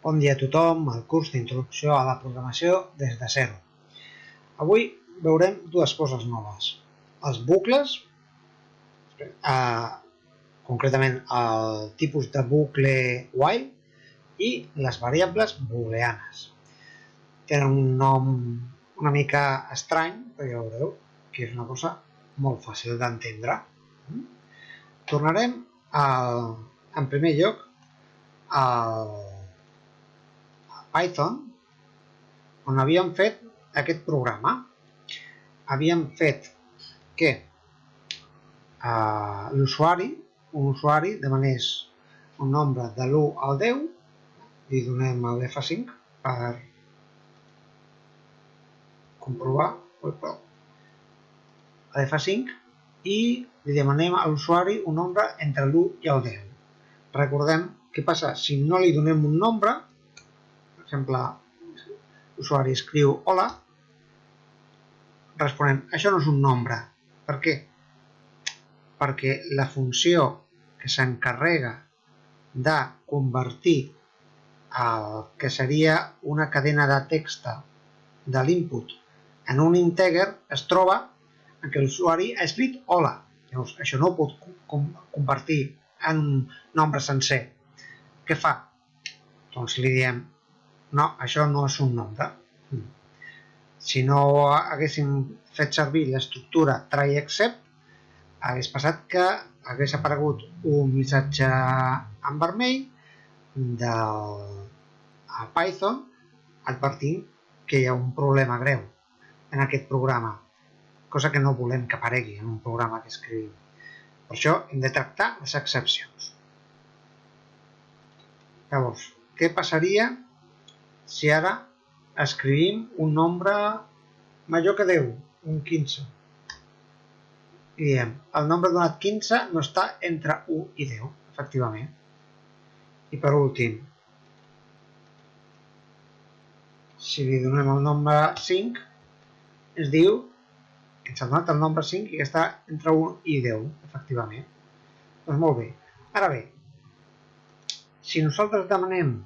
Bon dia a tothom al curs d'introducció a la programació des de zero. Avui veurem dues coses noves. Els bucles, concretament el tipus de bucle while i les variables booleanes. Tenen un nom una mica estrany, però ja veureu que és una cosa molt fàcil d'entendre. Tornarem en primer lloc al Python, on havíem fet aquest programa. Havíem fet que l'usuari, un usuari, demanés un nombre de l'1 al 10, li donem l'F5 per comprovar l'F5 i li demanem a l'usuari un nombre entre l'1 i el 10. Recordem què passa si no li donem un nombre. Per exemple, l'usuari escriu hola, responem, això no és un nombre. Per què? Perquè la funció que s'encarrega de convertir el que seria una cadena de text de l'input en un integer es troba en què l'usuari ha escrit hola. Llavors, això no ho pot convertir en un nombre sencer. Què fa? Doncs li diem, no, això no és un nombre. Si no haguéssim fet servir l'estructura try except, hagués passat que hagués aparegut un missatge en vermell del Python advertint que hi ha un problema greu en aquest programa, cosa que no volem que aparegui en un programa que escrivim. Per això hem de tractar les excepcions. Llavors, què passaria si ara escrivim un nombre major que 10, un 15? I diem, el nombre donat 15 no està entre 1 i 10, efectivament. I per últim, si li donem el nombre 5, es diu que ens ha donat el nombre 5 i que està entre 1 i 10, efectivament. Doncs molt bé. Ara bé, si nosaltres demanem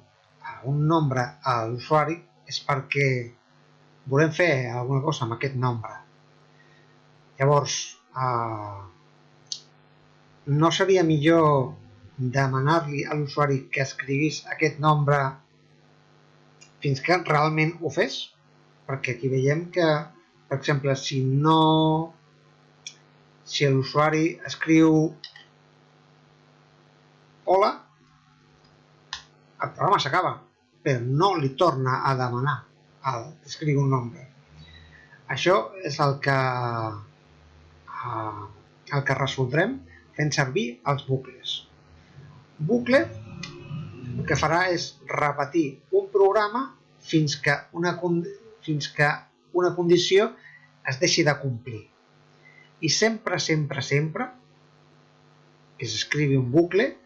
un nombre a l'usuari és perquè volem fer alguna cosa amb aquest nombre. Llavors, no seria millor demanar-li a l'usuari que escrivís aquest nombre fins que realment ho fes? Perquè aquí veiem que, per exemple, si l'usuari escriu hola, el programa s'acaba, però no li torna a demanar escriure un nombre. Això és el que resoldrem fent servir els bucles. Bucle el que farà és repetir un programa fins que una condició es deixi de complir. I sempre, sempre, sempre que s'escrivi un bucle,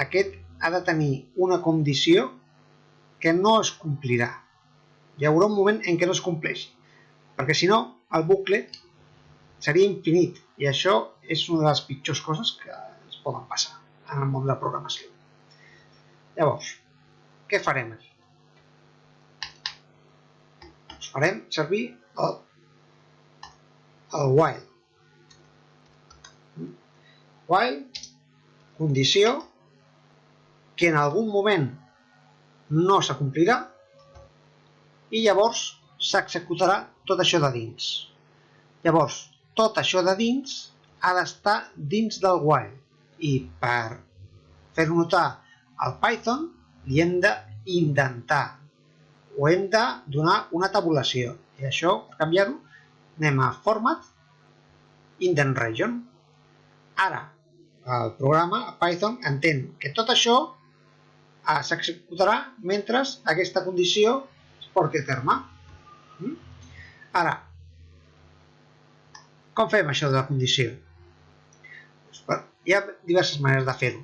aquest ha de tenir una condició que no es complirà. Hi haurà un moment en què no es compleixi, perquè si no, el bucle seria infinit, i això és una de les pitjors coses que ens poden passar en el món de la programació. Llavors, què farem aquí? Doncs farem servir el while. While, condició que en algun moment no s'acomplirà i llavors s'executarà tot això de dins. Llavors, tot això de dins ha d'estar dins del while i per fer-ho notar al Python li hem d'indentar o hem de donar una tabulació. I això, per canviar-ho, anem a Format, Indent Region. Ara, el programa, Python, entén que tot això s'executarà mentre aquesta condició es porti a terme. Ara, com fem això de la condició? Hi ha diverses maneres de fer-ho.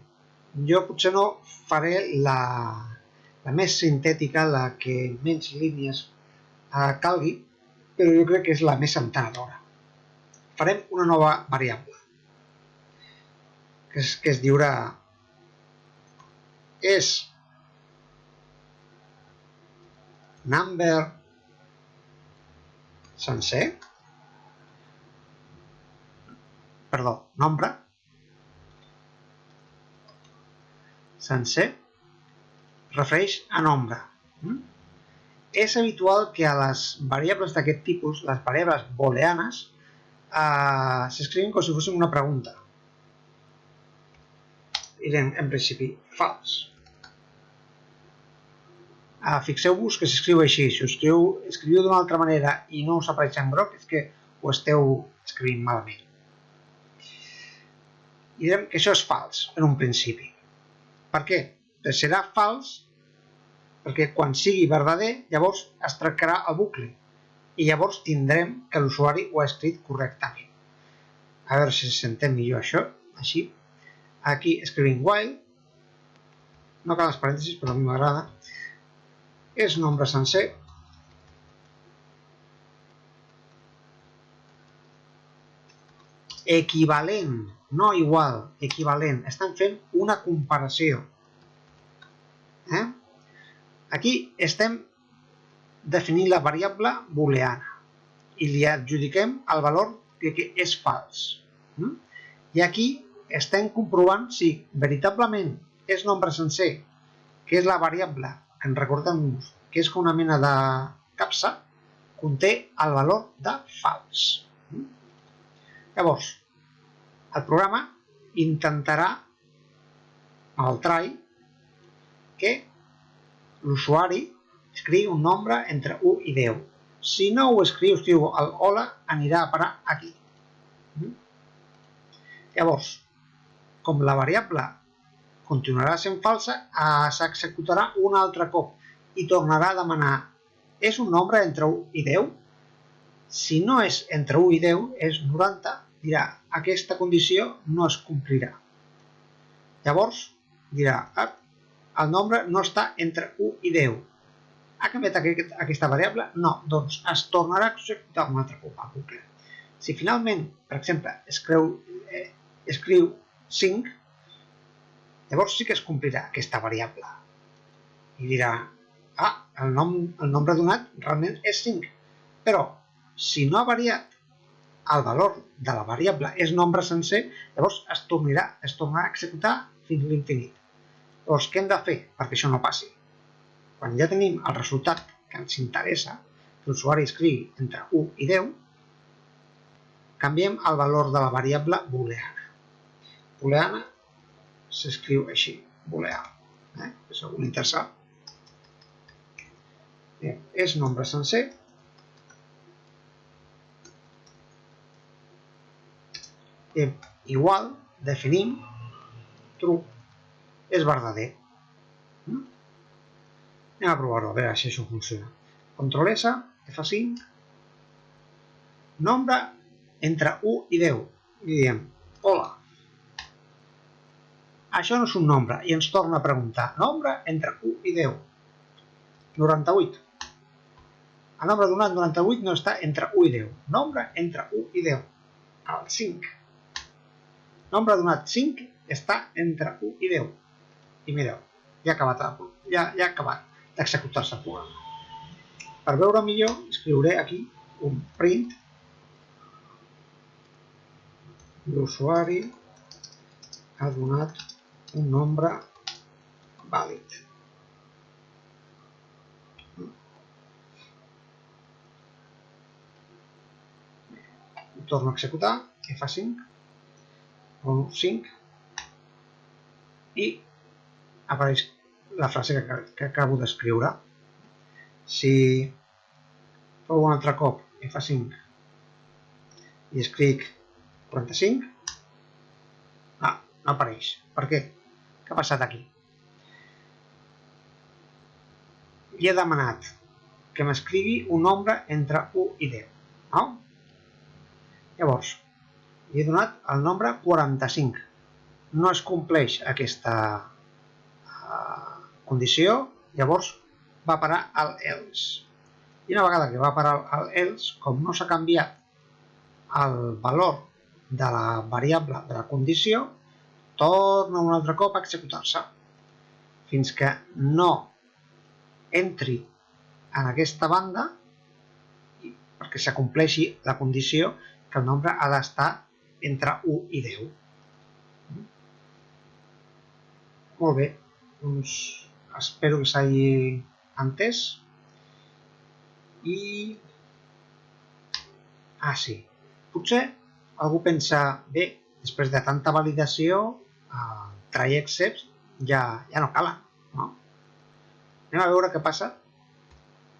Jo potser no faré la més sintètica, la que menys línies calgui, però jo crec que és la més entenedora. Farem una nova variable, que es diurà number sencer, perdó, nombre sencer refereix a nombre. És habitual que a les variables d'aquest tipus, les variables booleanes, s'escrivin com si fossin una pregunta. Direm, en principi, fals. Fixeu-vos que s'escriu així. Si ho escriviu d'una altra manera i no us apareix en groc, és que ho esteu escrivint malament. Direm que això és fals, en un principi. Per què? Perquè serà fals perquè quan sigui verdader, llavors es trencarà el bucle i llavors tindrem que l'usuari ho ha escrit correctament. A veure si s'entén millor això. Així, aquí escrivim while, no cal els parèntesis, però a mi m'agrada, és nombre sencer, equivalent, no igual, equivalent. Estan fent una comparació. Aquí estem definint la variable booleana i li adjudiquem el valor que és fals. I aquí estem comprovant si veritablement és nombre sencer, que és la variable, que en recordem-nos, que és com una mena de capsa, conté el valor de fals. Llavors, el programa intentarà, el try, que l'usuari escriu un nombre entre 1 i 10. Si no ho escriu el hola, anirà a parar aquí. Llavors, com la variable continuarà sent falsa, s'executarà un altre cop i tornarà a demanar: és un nombre entre 1 i 10? Si no és entre 1 i 10, és 90, dirà: aquesta condició no es complirà. Llavors, dirà: el nombre no està entre 1 i 10. Ha canviat aquesta variable? No, doncs es tornarà a executar un altre cop al bucle. Si finalment, per exemple, escriu 5, llavors sí que es complirà aquesta variable. I dirà: el nombre donat realment és 5. Però, si no ha variat el valor de la variable és nombre sencer, llavors es tornarà a executar fins a l'infinit. Llavors, què hem de fer perquè això no passi? Quan ja tenim el resultat que ens interessa, que l'usuari escrigui entre 1 i 10, canviem el valor de la variable booleana. Booleana s'escriu així, booleà. És algun interessat. És nombre sencer. Igual, definim, true, és verdader. Anem a provar-ho, a veure si això funciona. Control S, F5, nombre entre 1 i 10. I diem, hola. Això no és un nombre i ens torna a preguntar, nombre entre 1 i 10. 98. El nombre donat 98 no està entre 1 i 10. Nombre entre 1 i 10. El 5. Nombre donat 5 està entre 1 i 10. I mireu, ja ha acabat d'executar-se el programa. Per veure millor, escriuré aquí un print. L'usuari ha donat un nombre vàlid. Torno a executar, F5, o 5, i apareix la frase que acabo d'escriure. Si feu un altre cop F5 i escric 45, no apareix. Per què? Què ha passat aquí? Li he demanat que m'escrigui un nombre entre 1 i 10. No? Llavors, li he donat el nombre 45. No es compleix aquesta condició, llavors va parar al else. I una vegada que va parar al else, com no s'ha canviat el valor de la variable de la condició, torna un altre cop a executar-se fins que no entri en aquesta banda perquè s'acompleixi la condició que el nombre ha d'estar entre 1 i 10. Molt bé, doncs espero que s'hagi entès. I... sí. Potser algú pensa, bé, després de tanta validació, try except ja no calen, no? Anem a veure què passa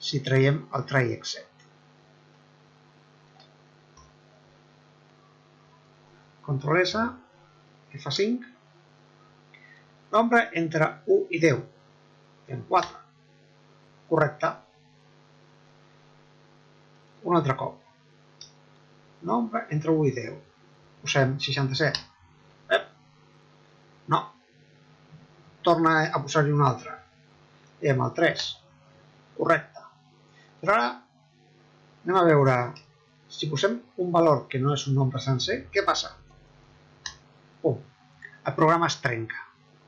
si traiem el try except. Control S, F5, nombre entre 1 i 10, en 4, correcte. Un altre cop, nombre entre 1 i 10, posem 67, no, torna a posar-hi un altre, i amb el 3, correcte. Però ara anem a veure, si posem un valor que no és un nombre sencer, què passa? Pum, el programa es trenca.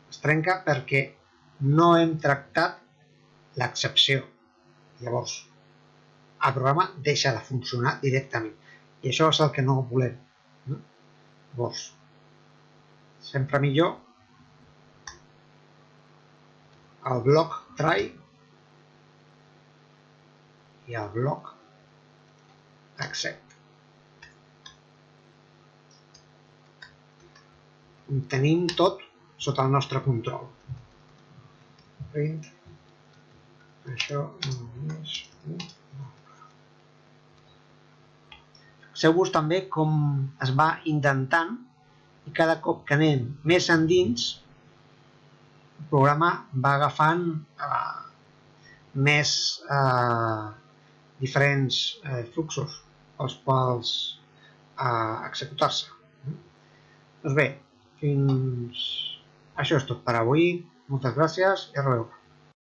Es trenca perquè no hem tractat l'excepció. Llavors, el programa deixa de funcionar directament. I això és el que no volem. Llavors, sempre millor el bloc try i el bloc accept. Ho tenim tot sota el nostre control. Print. Això no és un nombre. Fixeu-vos també com es va indentant i cada cop que anem més endins el programa va agafant més diferents fluxos els quals executar-se. Doncs bé, això és tot per avui. Moltes gràcies i a reveure.